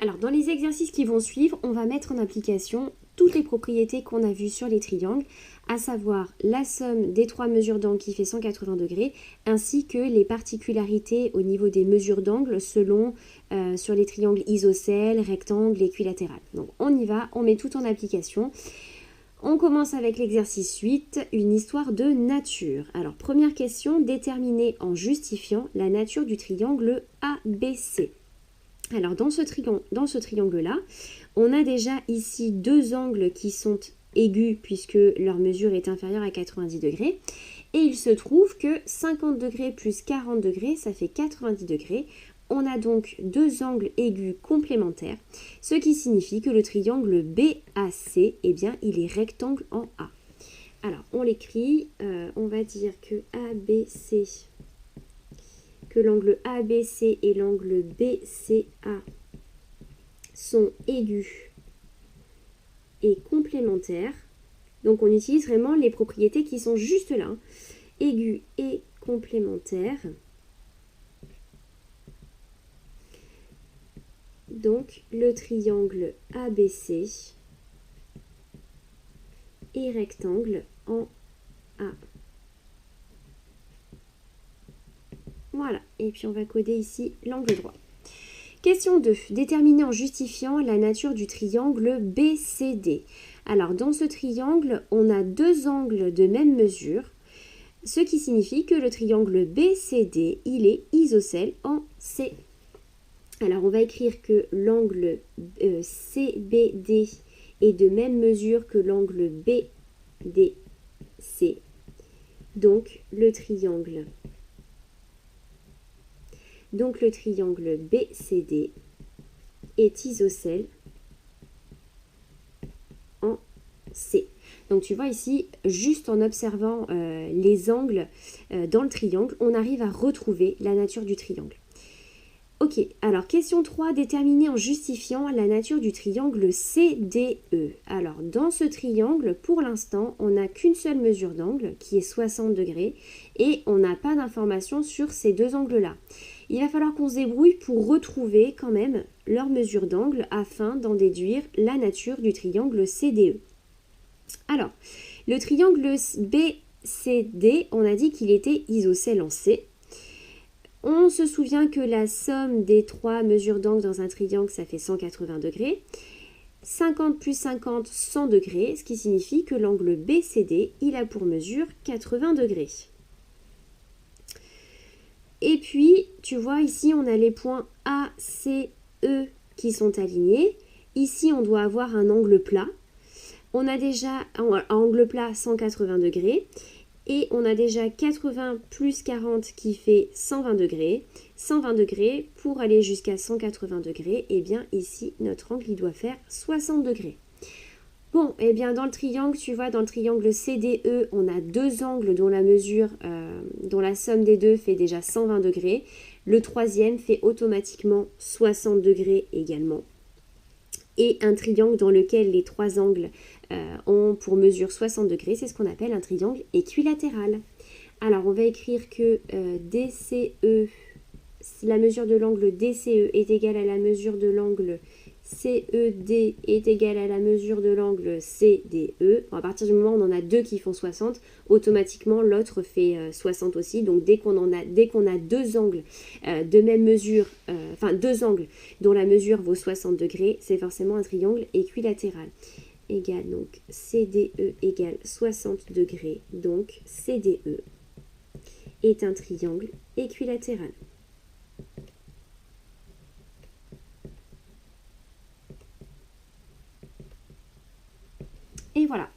Alors, dans les exercices qui vont suivre, on va mettre en application toutes les propriétés qu'on a vues sur les triangles, à savoir la somme des trois mesures d'angle qui fait 180 degrés, ainsi que les particularités au niveau des mesures d'angle selon sur les triangles isocèles, rectangles, équilatérales. Donc on y va, on met tout en application. On commence avec l'exercice 8, une histoire de nature. Alors première question, déterminer en justifiant la nature du triangle ABC. Alors dans ce triangle-là, on a déjà ici deux angles qui sont aigus puisque leur mesure est inférieure à 90 degrés. Et il se trouve que 50 degrés plus 40 degrés, ça fait 90 degrés. On a donc deux angles aigus complémentaires, ce qui signifie que le triangle BAC, eh bien, il est rectangle en A. Alors, on l'écrit, on va dire que ABC, que l'angle ABC et l'angle BCA sont aigus et complémentaires. Donc, on utilise vraiment les propriétés qui sont juste là, aigus et complémentaires. Donc, le triangle ABC est rectangle en A. Voilà, et puis on va coder ici l'angle droit. Question 2. Déterminer en justifiant la nature du triangle BCD. Alors, dans ce triangle, on a deux angles de même mesure, ce qui signifie que le triangle BCD, il est isocèle en C. Alors, on va écrire que l'angle CBD est de même mesure que l'angle BDC. Donc, le triangle BCD est isocèle en C. Donc, tu vois ici, juste en observant les angles dans le triangle, on arrive à retrouver la nature du triangle. Ok, alors question 3, déterminer en justifiant la nature du triangle CDE. Alors dans ce triangle, pour l'instant, on n'a qu'une seule mesure d'angle qui est 60 degrés et on n'a pas d'informations sur ces deux angles-là. Il va falloir qu'on se débrouille pour retrouver quand même leur mesure d'angle afin d'en déduire la nature du triangle CDE. Alors, le triangle BCD, on a dit qu'il était isocèle en C. On se souvient que la somme des trois mesures d'angle dans un triangle, ça fait 180 degrés. 50 plus 50, 100 degrés, ce qui signifie que l'angle BCD, il a pour mesure 80 degrés. Et puis, tu vois, ici, on a les points A, C, E qui sont alignés. Ici, on doit avoir un angle plat. On a déjà un angle plat 180 degrés. Et on a déjà 80 plus 40 qui fait 120 degrés. 120 degrés pour aller jusqu'à 180 degrés. Et bien ici, notre angle, il doit faire 60 degrés. Bon, et bien dans le triangle, tu vois, dans le triangle CDE, on a deux angles dont la mesure, dont la somme des deux fait déjà 120 degrés. Le troisième fait automatiquement 60 degrés également. Et un triangle dans lequel les trois angles ont pour mesure 60 degrés, c'est ce qu'on appelle un triangle équilatéral. Alors, on va écrire que DCE, la mesure de l'angle DCE est égale à la mesure de l'angle CED est égale à la mesure de l'angle CDE. Bon, à partir du moment où on en a deux qui font 60, automatiquement l'autre fait 60 aussi. Donc dès qu'on a deux angles de même mesure, deux angles dont la mesure vaut 60 degrés, c'est forcément un triangle équilatéral. Égale donc CDE égale 60 degrés. Donc CDE est un triangle équilatéral. Et voilà,